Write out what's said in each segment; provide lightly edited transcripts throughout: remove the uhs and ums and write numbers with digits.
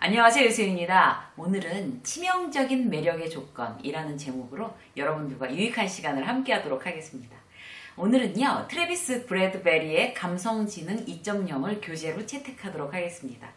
안녕하세요, 유수입니다. 오늘은 치명적인 매력의 조건이라는 제목으로 여러분들과 유익한 시간을 함께 하도록 하겠습니다. 오늘은요, 트래비스 브래드베리의 감성지능 2.0을 교재로 채택하도록 하겠습니다.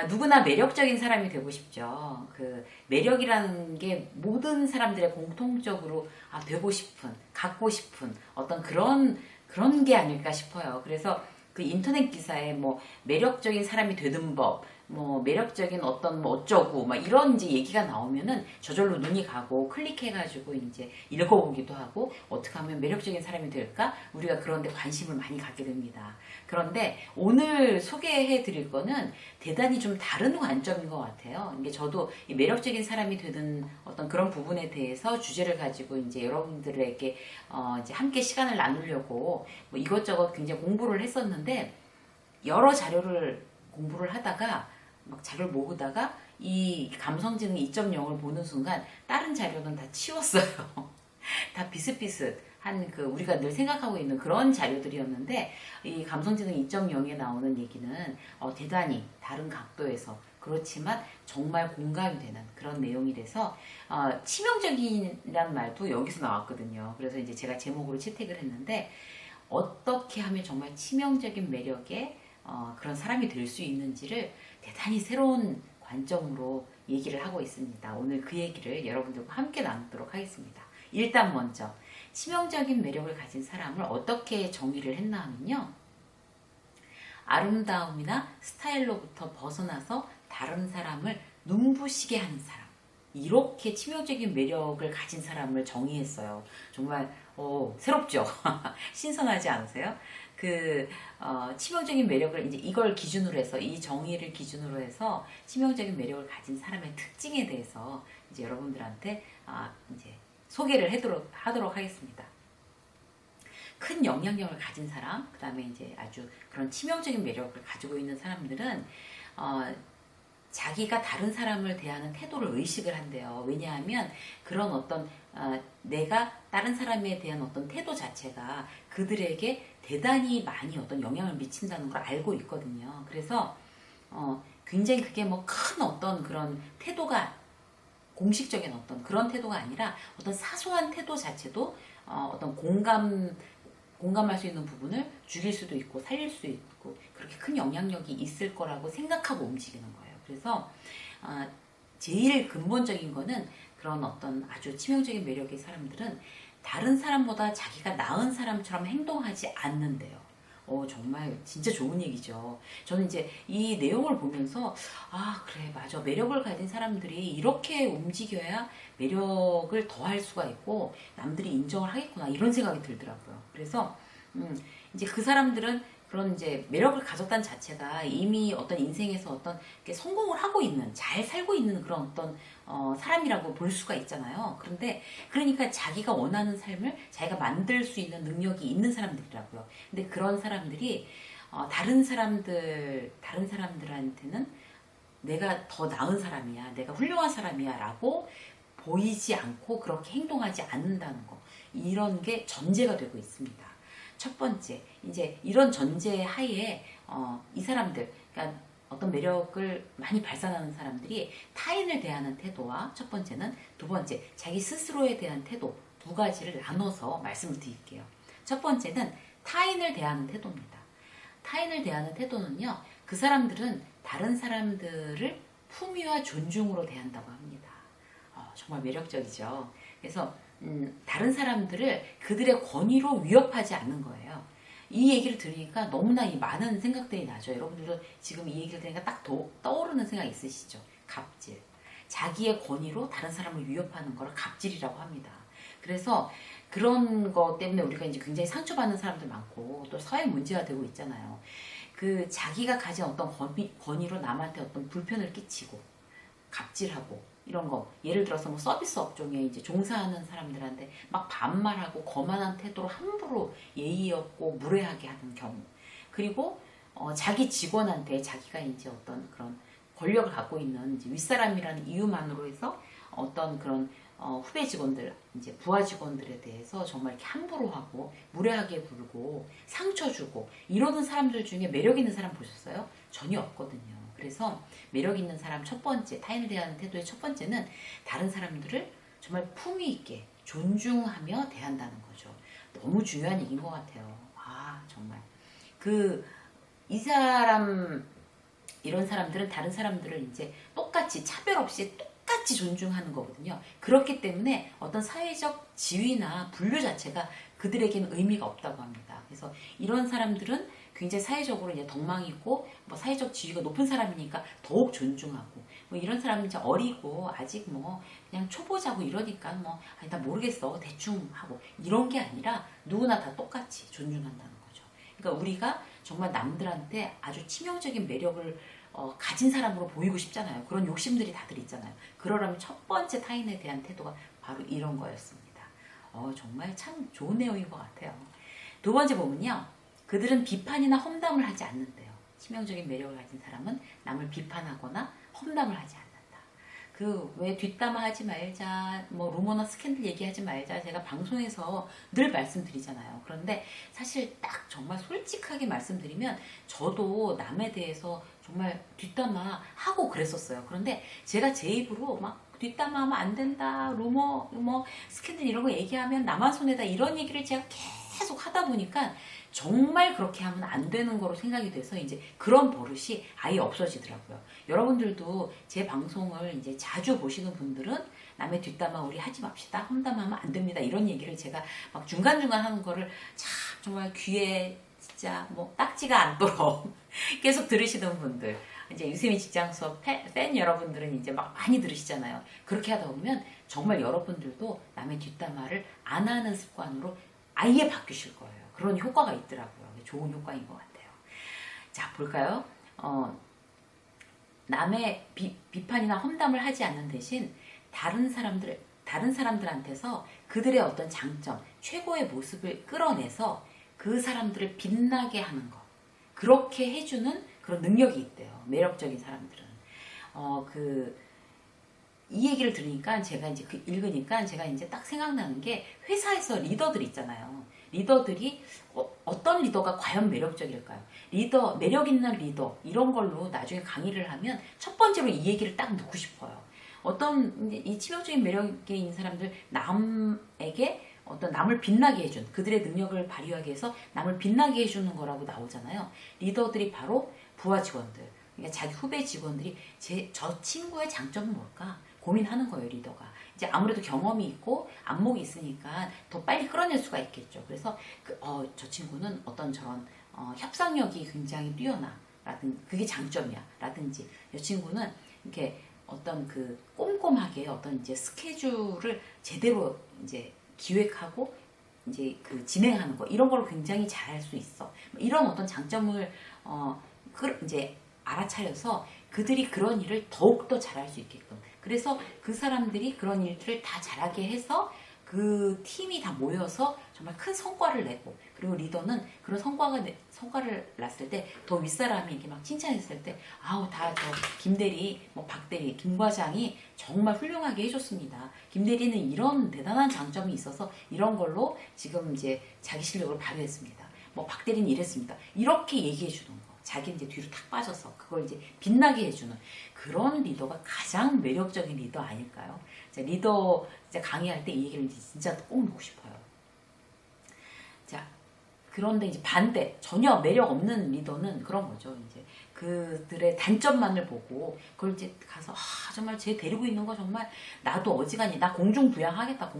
누구나 매력적인 사람이 되고 싶죠. 그 매력이라는 게 모든 사람들의 공통적으로 되고 싶은, 갖고 싶은 어떤 그런 게 아닐까 싶어요. 그래서 그 인터넷 기사에 뭐 매력적인 사람이 되는 법, 뭐 매력적인 어떤 뭐 어쩌고 막 이런 이제 얘기가 나오면은 저절로 눈이 가고 클릭해가지고 이제 읽어보기도 하고 어떻게 하면 매력적인 사람이 될까 우리가 그런데 관심을 많이 갖게 됩니다. 그런데 오늘 소개해드릴 거는 대단히 좀 다른 관점인 것 같아요. 이게 저도 이 매력적인 사람이 되는 어떤 그런 부분에 대해서 주제를 가지고 이제 여러분들에게 이제 함께 시간을 나누려고 뭐 이것저것 굉장히 공부를 했었는데 여러 자료를 공부를 하다가 막 자료를 모으다가 이 감성지능 2.0을 보는 순간 다른 자료는 다 치웠어요. 다 비슷비슷한 그 우리가 늘 생각하고 있는 그런 자료들이었는데 이 감성지능 2.0에 나오는 얘기는 대단히 다른 각도에서 그렇지만 정말 공감이 되는 그런 내용이 돼서 치명적이란 말도 여기서 나왔거든요. 그래서 이제 제가 제목으로 채택을 했는데 어떻게 하면 정말 치명적인 매력의 그런 사람이 될 수 있는지를 대단히 새로운 관점으로 얘기를 하고 있습니다. 오늘 그 얘기를 여러분들과 함께 나누도록 하겠습니다. 일단 먼저 치명적인 매력을 가진 사람을 어떻게 정의를 했나 하면요. 아름다움이나 스타일로부터 벗어나서 다른 사람을 눈부시게 하는 사람. 이렇게 치명적인 매력을 가진 사람을 정의했어요. 정말 새롭죠? 신선하지 않으세요? 치명적인 매력을 이제 이걸 기준으로 해서 이 정의를 기준으로 해서 치명적인 매력을 가진 사람의 특징에 대해서 이제 여러분들한테 이제 소개를 하도록 하겠습니다. 큰 영향력을 가진 사람, 그 다음에 이제 아주 그런 치명적인 매력을 가지고 있는 사람들은 자기가 다른 사람을 대하는 태도를 의식을 한대요. 왜냐하면 그런 어떤 내가 다른 사람에 대한 어떤 태도 자체가 그들에게 대단히 많이 어떤 영향을 미친다는 걸 알고 있거든요. 그래서 굉장히 그게 뭐 큰 어떤 그런 태도가 공식적인 어떤 그런 태도가 아니라 어떤 사소한 태도 자체도 어떤 공감할 수 있는 부분을 죽일 수도 있고 살릴 수도 있고 그렇게 큰 영향력이 있을 거라고 생각하고 움직이는 거예요. 그래서 제일 근본적인 거는 그런 어떤 아주 치명적인 매력의 사람들은 다른 사람보다 자기가 나은 사람처럼 행동하지 않는데요. 정말 진짜 좋은 얘기죠. 저는 이제 이 내용을 보면서 그래 맞아 매력을 가진 사람들이 이렇게 움직여야 매력을 더할 수가 있고 남들이 인정을 하겠구나 이런 생각이 들더라고요. 그래서 이제 그 사람들은 그런 이제 매력을 가졌다는 자체가 이미 어떤 인생에서 어떤 성공을 하고 있는 잘 살고 있는 그런 어떤 사람이라고 볼 수가 있잖아요. 그런데 그러니까 자기가 원하는 삶을 자기가 만들 수 있는 능력이 있는 사람들이라고요. 근데 그런 사람들이 다른 사람들한테는 내가 더 나은 사람이야, 내가 훌륭한 사람이야라고 보이지 않고 그렇게 행동하지 않는다는 거 이런 게 전제가 되고 있습니다. 첫 번째, 이제 이런 전제 하에 이 사람들, 그러니까 어떤 매력을 많이 발산하는 사람들이 타인을 대하는 태도와 첫 번째는 두 번째, 자기 스스로에 대한 태도 두 가지를 나눠서 말씀을 드릴게요. 첫 번째는 타인을 대하는 태도입니다. 타인을 대하는 태도는요, 그 사람들은 다른 사람들을 품위와 존중으로 대한다고 합니다. 정말 매력적이죠. 그래서 다른 사람들을 그들의 권위로 위협하지 않는 거예요. 이 얘기를 들으니까 너무나 이 많은 생각들이 나죠. 여러분들도 지금 이 얘기를 들으니까 딱 떠오르는 생각 있으시죠? 갑질. 자기의 권위로 다른 사람을 위협하는 걸 갑질이라고 합니다. 그래서 그런 것 때문에 우리가 이제 굉장히 상처받는 사람들 많고 또 사회 문제가 되고 있잖아요. 그 자기가 가진 어떤 권위로 남한테 어떤 불편을 끼치고 갑질하고 이런 거 예를 들어서 뭐 서비스 업종에 이제 종사하는 사람들한테 막 반말하고 거만한 태도로 함부로 예의 없고 무례하게 하는 경우 그리고 자기 직원한테 자기가 이제 어떤 그런 권력을 갖고 있는 이제 윗사람이라는 이유만으로 해서 어떤 그런 후배 직원들 이제 부하 직원들에 대해서 정말 이렇게 함부로 하고 무례하게 굴고 상처 주고 이러는 사람들 중에 매력 있는 사람 보셨어요? 전혀 없거든요. 그래서 매력 있는 사람 첫 번째, 타인에 대한 태도의 첫 번째는 다른 사람들을 정말 품위 있게 존중하며 대한다는 거죠. 너무 중요한 얘기인 것 같아요. 아, 정말. 이 사람, 이런 사람들은 다른 사람들을 이제 똑같이 차별 없이 똑같이 존중하는 거거든요. 그렇기 때문에 어떤 사회적 지위나 분류 자체가 그들에게는 의미가 없다고 합니다. 그래서 이런 사람들은 굉장히 사회적으로 이제 덕망이고 뭐 사회적 지위가 높은 사람이니까 더욱 존중하고 뭐 이런 사람은 이제 어리고 아직 뭐 그냥 초보자고 이러니까 뭐 아니 나 모르겠어 대충 하고 이런 게 아니라 누구나 다 똑같이 존중한다는 거죠. 그러니까 우리가 정말 남들한테 아주 치명적인 매력을 가진 사람으로 보이고 싶잖아요. 그런 욕심들이 다들 있잖아요. 그러려면 첫 번째 타인에 대한 태도가 바로 이런 거였습니다. 정말 참 좋은 내용인 것 같아요. 두 번째 보면요. 그들은 비판이나 험담을 하지 않는데요. 치명적인 매력을 가진 사람은 남을 비판하거나 험담을 하지 않는다. 왜 뒷담화 하지 말자, 뭐 루머나 스캔들 얘기하지 말자 제가 방송에서 늘 말씀드리잖아요. 그런데 사실 딱 정말 솔직하게 말씀드리면 저도 남에 대해서 정말 뒷담화 하고 그랬었어요. 그런데 제가 제 입으로 막 뒷담화하면 안 된다, 루머, 뭐 스캔들 이런 거 얘기하면 나만 손해다 이런 얘기를 제가 계속 하다 보니까 정말 그렇게 하면 안 되는 거로 생각이 돼서 이제 그런 버릇이 아예 없어지더라고요. 여러분들도 제 방송을 이제 자주 보시는 분들은 남의 뒷담화 우리 하지 맙시다. 험담하면 안 됩니다. 이런 얘기를 제가 막 중간중간 하는 거를 참 정말 귀에 진짜 뭐 딱지가 않도록 계속 들으시는 분들. 이제 유세미 직장 수업 팬 여러분들은 이제 막 많이 들으시잖아요. 그렇게 하다 보면 정말 여러분들도 남의 뒷담화를 안 하는 습관으로 아예 바뀌실 거예요. 그런 효과가 있더라고요. 좋은 효과인 것 같아요. 자, 볼까요? 남의 비판이나 험담을 하지 않는 대신 다른 사람들한테서 그들의 어떤 장점, 최고의 모습을 끌어내서 그 사람들을 빛나게 하는 것. 그렇게 해주는 그런 능력이 있대요. 매력적인 사람들은. 이 얘기를 들으니까 제가 이제 읽으니까 제가 이제 딱 생각나는 게 회사에서 리더들 있잖아요. 리더들이 어떤 리더가 과연 매력적일까요? 매력 있는 리더 이런 걸로 나중에 강의를 하면 첫 번째로 이 얘기를 딱 넣고 싶어요. 이 치명적인 매력이 있는 사람들 남에게 어떤 남을 빛나게 해준 그들의 능력을 발휘하기 위해서 남을 빛나게 해주는 거라고 나오잖아요. 리더들이 바로 부하 직원들, 그러니까 자기 후배 직원들이 저 친구의 장점은 뭘까 고민하는 거예요. 리더가 이제 아무래도 경험이 있고 안목이 있으니까 더 빨리 끌어낼 수가 있겠죠. 그래서 저 친구는 어떤 저런 협상력이 굉장히 뛰어나 그게 장점이야 라든지 이 친구는 이렇게 어떤 꼼꼼하게 어떤 이제 스케줄을 제대로 이제 기획하고 이제 진행하는 거 이런 걸 굉장히 잘할 수 있어. 이런 어떤 장점을 이제 알아차려서 그들이 그런 일을 더욱더 잘할 수 있게끔. 그래서 그 사람들이 그런 일들을 다 잘하게 해서 그 팀이 다 모여서 정말 큰 성과를 내고 그리고 리더는 그런 성과를 났을 때 더 윗사람이 이렇게 막 칭찬했을 때 아우 다 저 김대리 뭐 박대리 김 과장이 정말 훌륭하게 해줬습니다. 김대리는 이런 대단한 장점이 있어서 이런 걸로 지금 이제 자기 실력을 발휘했습니다. 뭐 박대리는 이랬습니다. 이렇게 얘기해 주는 거. 자기는 이제 뒤로 탁 빠져서 그걸 이제 빛나게 해주는 그런 리더가 가장 매력적인 리더 아닐까요? 리더 강의할 때 이 얘기를 이제 진짜 꼭 넣고 싶어요. 자, 그런데 이제 반대, 전혀 매력 없는 리더는 그런 거죠. 이제 그들의 단점만을 보고 그걸 이제 가서 정말 쟤 데리고 있는 거 정말 나도 어지간히 나 공중부양하겠다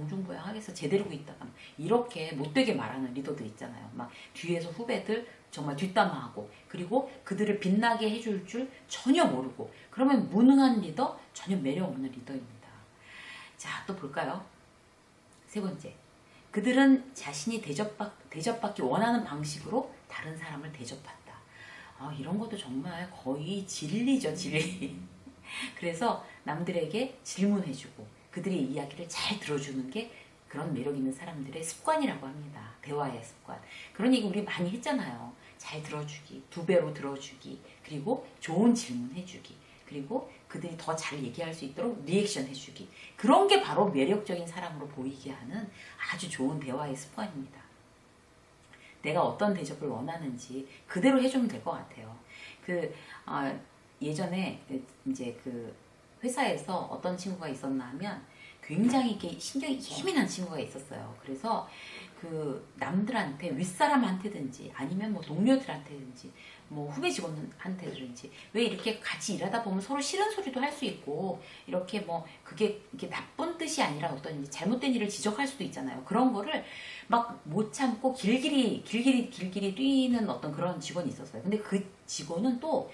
쟤 데리고 있다가 이렇게 못되게 말하는 리더들 있잖아요. 막 뒤에서 후배들 정말 뒷담화하고 그리고 그들을 빛나게 해줄 줄 전혀 모르고 그러면 무능한 리더, 전혀 매력 없는 리더입니다. 자, 또 볼까요? 세 번째, 그들은 자신이 대접받기 원하는 방식으로 다른 사람을 대접한다. 이런 것도 정말 거의 진리죠, 진리. 그래서 남들에게 질문해주고 그들의 이야기를 잘 들어주는 게 그런 매력 있는 사람들의 습관이라고 합니다. 대화의 습관. 그런 얘기 우리 많이 했잖아요. 잘 들어주기, 2배로 들어주기, 그리고 좋은 질문 해주기, 그리고 그들이 더 잘 얘기할 수 있도록 리액션 해주기. 그런 게 바로 매력적인 사람으로 보이게 하는 아주 좋은 대화의 습관입니다. 내가 어떤 대접을 원하는지 그대로 해주면 될 것 같아요. 예전에 이제 그 회사에서 어떤 친구가 있었나 하면 굉장히 이렇게 신경이 예민한 친구가 있었어요. 그래서 그 남들한테 윗사람한테든지 아니면 뭐 동료들한테든지 뭐 후배 직원한테든지 왜 이렇게 같이 일하다 보면 서로 싫은 소리도 할 수 있고 이렇게 뭐 그게 이렇게 나쁜 뜻이 아니라 어떤 잘못된 일을 지적할 수도 있잖아요. 그런 거를 막 못 참고 길길이 뛰는 어떤 그런 직원이 있었어요. 근데 그 직원은 또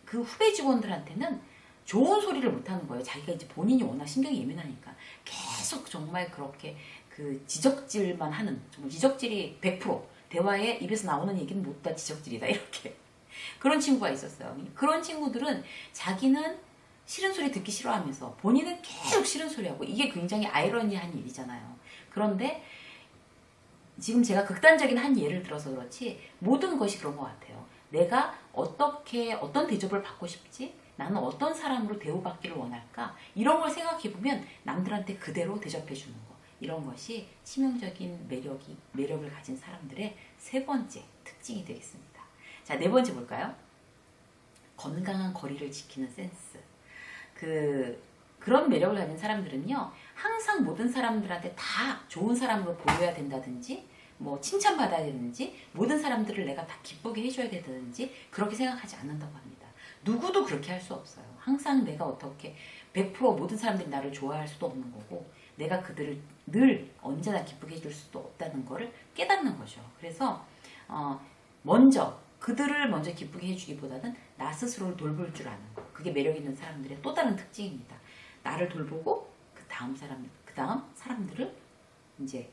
그 후배 직원들한테는 좋은 소리를 못 하는 거예요. 자기가 이제 본인이 워낙 신경이 예민하니까 계속 정말 그렇게 그 지적질만 하는, 정말 지적질이 100%, 대화에 입에서 나오는 얘기는 모두 다 지적질이다, 이렇게. 그런 친구가 있었어요. 그런 친구들은 자기는 싫은 소리 듣기 싫어하면서 본인은 계속 싫은 소리하고, 이게 굉장히 아이러니한 일이잖아요. 그런데 지금 제가 극단적인 한 예를 들어서 그렇지 모든 것이 그런 것 같아요. 내가 어떤 대접을 받고 싶지? 나는 어떤 사람으로 대우받기를 원할까? 이런 걸 생각해보면 남들한테 그대로 대접해주는 거. 이런 것이 치명적인 매력을 가진 사람들의 세 번째 특징이 되겠습니다. 자, 네 번째 볼까요? 건강한 거리를 지키는 센스. 그런 매력을 가진 사람들은요, 항상 모든 사람들한테 다 좋은 사람으로 보여야 된다든지, 뭐 칭찬받아야 되는지, 모든 사람들을 내가 다 기쁘게 해줘야 되든지 그렇게 생각하지 않는다고 합니다. 누구도 그렇게 할 수 없어요. 항상 내가 어떻게 100% 모든 사람들이 나를 좋아할 수도 없는 거고, 내가 그들을 늘 언제나 기쁘게 해줄 수도 없다는 거를 깨닫는 거죠. 그래서 그들을 먼저 기쁘게 해주기보다는 나 스스로를 돌볼 줄 아는 거. 그게 매력 있는 사람들의 또 다른 특징입니다. 나를 돌보고 그 다음 사람들을 이제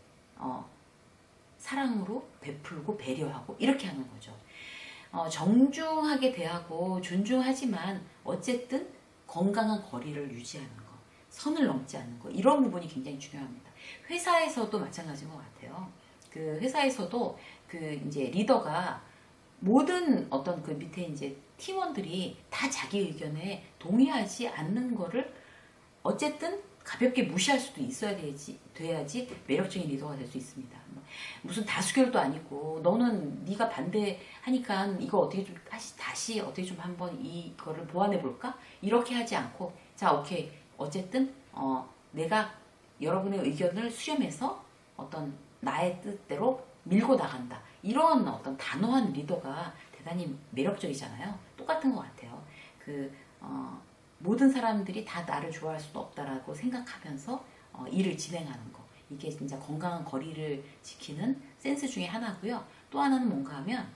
사랑으로 베풀고 배려하고 이렇게 하는 거죠. 정중하게 대하고 존중하지만 어쨌든 건강한 거리를 유지하는 거, 선을 넘지 않는 거, 이런 부분이 굉장히 중요합니다. 회사에서도 마찬가지인 것 같아요. 그 회사에서도 그 이제 리더가 모든 어떤 그 밑에 이제 팀원들이 다 자기 의견에 동의하지 않는 거를 어쨌든 가볍게 무시할 수도 돼야지 매력적인 리더가 될 수 있습니다. 무슨 다수결도 아니고 너는 네가 반대하니까 이거 어떻게 좀 다시 어떻게 좀 한번 이거를 보완해 볼까? 이렇게 하지 않고 자, 오케이, 어쨌든 내가 여러분의 의견을 수렴해서 어떤 나의 뜻대로 밀고 나간다. 이런 어떤 단호한 리더가 대단히 매력적이잖아요. 똑같은 것 같아요. 모든 사람들이 다 나를 좋아할 수도 없다라고 생각하면서 일을 진행하는 거. 이게 진짜 건강한 거리를 지키는 센스 중에 하나고요. 또 하나는 뭔가 하면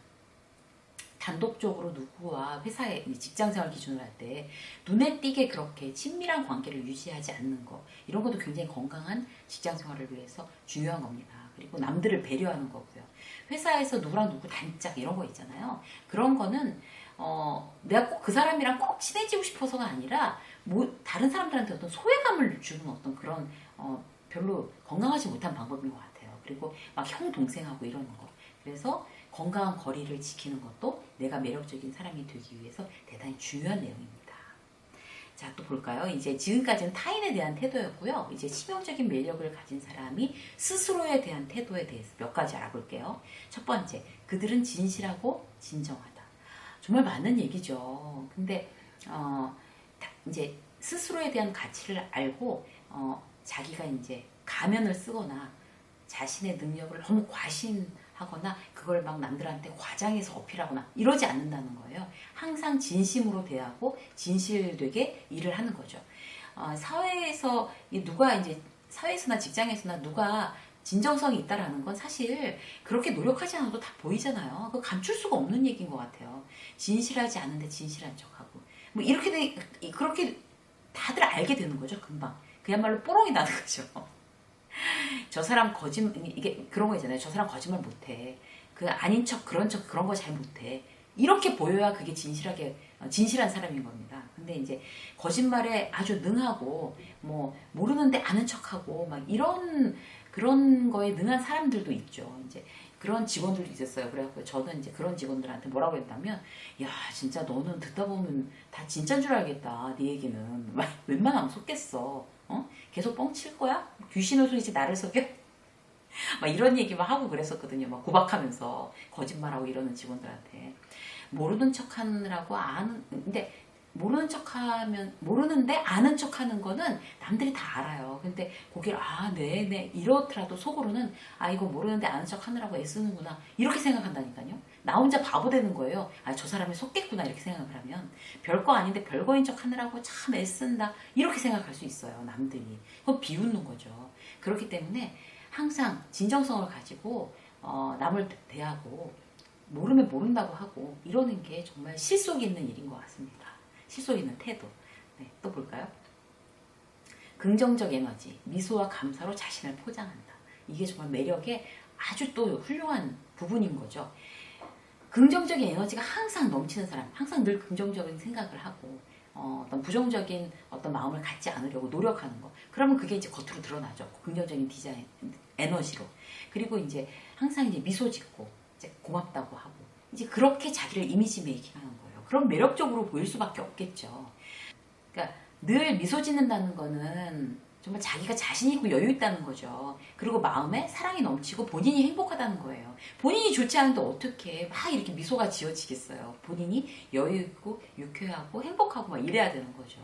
단독적으로 누구와 회사에 직장생활 기준으로 할 때 눈에 띄게 그렇게 친밀한 관계를 유지하지 않는 거, 이런 것도 굉장히 건강한 직장생활을 위해서 중요한 겁니다. 그리고 남들을 배려하는 거고요. 회사에서 누구랑 누구 단짝 이런 거 있잖아요. 그런 거는 내가 꼭 그 사람이랑 꼭 친해지고 싶어서가 아니라 다른 사람들한테 어떤 소외감을 주는 어떤 그런 별로 건강하지 못한 방법인 것 같아요. 그리고 막 형 동생하고 이러는 거. 그래서 건강한 거리를 지키는 것도 내가 매력적인 사람이 되기 위해서 대단히 중요한 내용입니다. 자, 또 볼까요? 이제 지금까지는 타인에 대한 태도였고요. 이제 치명적인 매력을 가진 사람이 스스로에 대한 태도에 대해서 몇 가지 알아볼게요. 첫 번째, 그들은 진실하고 진정하다. 정말 맞는 얘기죠. 근데 이제 스스로에 대한 가치를 알고 자기가 이제 가면을 쓰거나 자신의 능력을 너무 과신하거나 그걸 막 남들한테 과장해서 어필하거나 이러지 않는다는 거예요. 항상 진심으로 대하고 진실되게 일을 하는 거죠. 사회에서 사회에서나 직장에서나 누가 진정성이 있다라는 건 사실 그렇게 노력하지 않아도 다 보이잖아요. 그거 감출 수가 없는 얘기인 것 같아요. 진실하지 않은데 진실한 척하고 뭐 그렇게 다들 알게 되는 거죠. 금방. 그야말로 뽀롱이 나는 거죠. 저 사람 이게 그런 거 있잖아요. 저 사람 거짓말 못해. 아닌 척, 그런 거 잘 못해. 이렇게 보여야 그게 진실한 사람인 겁니다. 근데 이제 거짓말에 아주 능하고, 모르는데 아는 척하고, 그런 거에 능한 사람들도 있죠. 이제 그런 직원들도 있었어요. 그래갖고 저는 이제 그런 직원들한테 뭐라고 했냐면, 야, 진짜 너는 듣다 보면 다 진짜인 줄 알겠다. 네 얘기는. 웬만하면 속겠어. 계속 뻥칠 거야? 귀신의 소리지 나를 속여? 이런 얘기만 하고 그랬었거든요. 고박하면서 거짓말하고 이러는 직원들한테. 모르는 척 하느라고 근데 모르는 척하면 모르는데 아는 척하는 거는 남들이 다 알아요. 근데 고개를 네네 이렇더라도 속으로는 이거 모르는데 아는 척하느라고 애쓰는구나 이렇게 생각한다니까요. 나 혼자 바보 되는 거예요. 저 사람이 속겠구나 이렇게 생각을 하면 별거 아닌데 별거인 척하느라고 참 애쓴다 이렇게 생각할 수 있어요. 남들이 그건 비웃는 거죠. 그렇기 때문에 항상 진정성을 가지고 남을 대하고 모르면 모른다고 하고 이러는 게 정말 실속 있는 일인 것 같습니다. 실속 있는 태도. 네, 또 볼까요? 긍정적 에너지, 미소와 감사로 자신을 포장한다. 이게 정말 매력의 아주 또 훌륭한 부분인 거죠. 긍정적인 에너지가 항상 넘치는 사람, 항상 늘 긍정적인 생각을 하고 어떤 부정적인 어떤 마음을 갖지 않으려고 노력하는 거. 그러면 그게 이제 겉으로 드러나죠. 긍정적인 디자인 에너지로. 그리고 이제 항상 이제 미소 짓고 이제 고맙다고 하고 이제 그렇게 자기를 이미지 메이킹하는 거예요. 그럼 매력적으로 보일 수밖에 없겠죠. 그러니까 늘 미소 짓는다는 거는 정말 자기가 자신 있고 여유 있다는 거죠. 그리고 마음에 사랑이 넘치고 본인이 행복하다는 거예요. 본인이 좋지 않은데 어떻게 막 이렇게 미소가 지어지겠어요. 본인이 여유 있고 유쾌하고 행복하고 막 이래야 되는 거죠.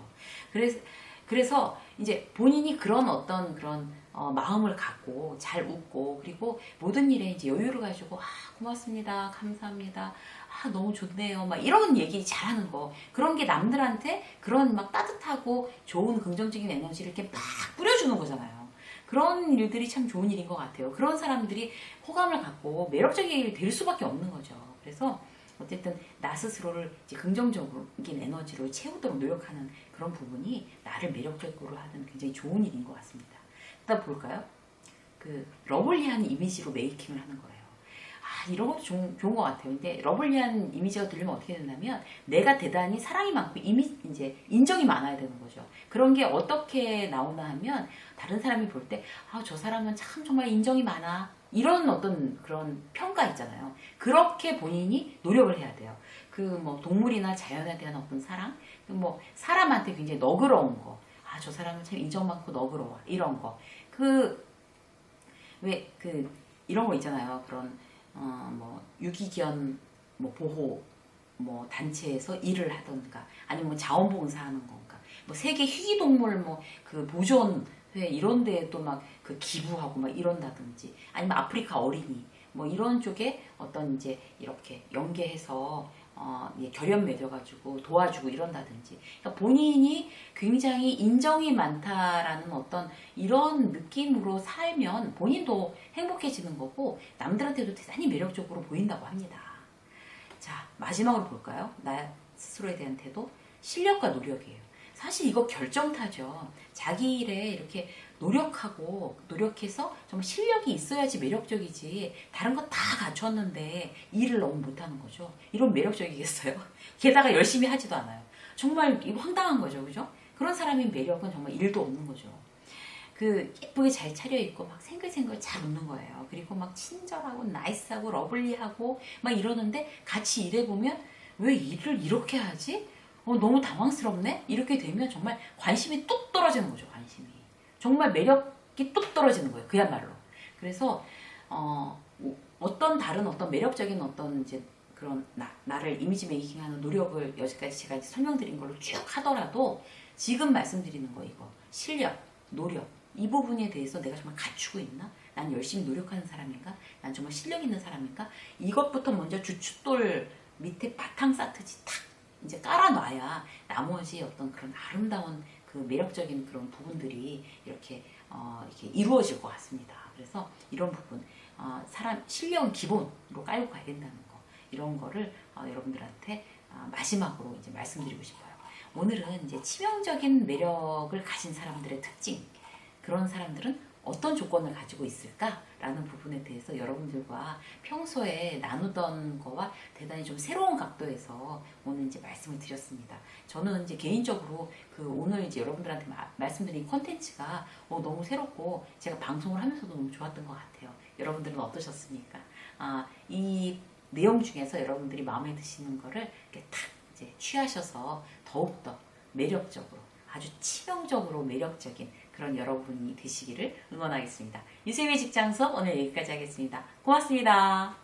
그래서 이제 본인이 그런 어떤 그런 마음을 갖고 잘 웃고 그리고 모든 일에 이제 여유를 가지고 고맙습니다, 감사합니다, 너무 좋네요, 막 이런 얘기 잘하는 거 그런 게 남들한테 그런 막 따뜻하고 좋은 긍정적인 에너지를 이렇게 막 뿌려주는 거잖아요. 그런 일들이 참 좋은 일인 것 같아요. 그런 사람들이 호감을 갖고 매력적이 될 수밖에 없는 거죠. 그래서 어쨌든 나 스스로를 이제 긍정적인 에너지로 채우도록 노력하는 그런 부분이 나를 매력적으로 하는 굉장히 좋은 일인 것 같습니다. 일단 볼까요? 그 러블리한 이미지로 메이킹을 하는 거예요. 이런 것도 좋은 것 같아요. 근데 러블리한 이미지가 들리면 어떻게 된다면 내가 대단히 사랑이 많고 이제 인정이 많아야 되는 거죠. 그런 게 어떻게 나오나 하면 다른 사람이 볼 때 저 사람은 참 정말 인정이 많아 이런 어떤 그런 평가 있잖아요. 그렇게 본인이 노력을 해야 돼요. 그 뭐 동물이나 자연에 대한 어떤 사랑, 뭐 사람한테 굉장히 너그러운 거, 저 사람은 참 인정 많고 너그러워 이런 거, 이런 거 있잖아요. 그런 뭐 유기견 뭐 보호 뭐 단체에서 일을 하던가 아니면 뭐 자원봉사하는 건가, 뭐 세계 희귀동물 뭐 그 보존회 이런 데에 또 막 그 기부하고 막 이런다든지 아니면 아프리카 어린이 뭐 이런 쪽에 어떤 이제 이렇게 연계해서 결연 맺어가지고 도와주고 이런다든지, 그러니까 본인이 굉장히 인정이 많다라는 어떤 이런 느낌으로 살면 본인도 행복해지는 거고 남들한테도 대단히 매력적으로 보인다고 합니다. 자, 마지막으로 볼까요? 나 스스로에 대한 태도, 실력과 노력이에요. 사실 이거 결정타죠. 자기 일에 이렇게 노력해서 정말 실력이 있어야지 매력적이지 다른 거 다 갖췄는데 일을 너무 못하는 거죠. 이런 매력적이겠어요? 게다가 열심히 하지도 않아요. 정말 이거 황당한 거죠. 그죠? 그런 사람의 매력은 정말 일도 없는 거죠. 예쁘게 잘 차려입고 막 생글생글 잘 웃는 거예요. 그리고 막 친절하고 나이스하고 러블리하고 막 이러는데 같이 일해보면 왜 일을 이렇게 하지? 너무 당황스럽네? 이렇게 되면 정말 관심이 뚝 떨어지는 거죠. 관심이. 정말 매력이 뚝 떨어지는 거예요. 그야말로. 그래서 어떤 다른 어떤 매력적인 어떤 이제 그런 나를 이미지 메이킹하는 노력을 여기까지 제가 이제 설명드린 걸로 쭉 하더라도 지금 말씀드리는 거 이거 실력, 노력 이 부분에 대해서 내가 정말 갖추고 있나? 난 열심히 노력하는 사람인가? 난 정말 실력 있는 사람인가? 이것부터 먼저 주춧돌 밑에 바탕 쌓듯이 탁 이제 깔아놔야 나머지 어떤 그런 아름다운 그 매력적인 그런 부분들이 이렇게 이루어질 것 같습니다. 그래서 이런 부분, 사람 실력은 기본으로 깔고 가야 된다는 거, 이런 거를 여러분들한테 마지막으로 이제 말씀드리고 싶어요. 오늘은 이제 치명적인 매력을 가진 사람들의 특징, 그런 사람들은 어떤 조건을 가지고 있을까라는 부분에 대해서 여러분들과 평소에 나누던 거와 대단히 좀 새로운 각도에서 오늘 이제 말씀을 드렸습니다. 저는 이제 개인적으로 오늘 이제 여러분들한테 말씀드린 컨텐츠가 너무 새롭고 제가 방송을 하면서도 너무 좋았던 것 같아요. 여러분들은 어떠셨습니까? 이 내용 중에서 여러분들이 마음에 드시는 거를 이렇게 탁 이제 취하셔서 더욱더 매력적으로, 아주 치명적으로 매력적인 그런 여러분이 되시기를 응원하겠습니다. 유세미의 직장 수업 오늘 여기까지 하겠습니다. 고맙습니다.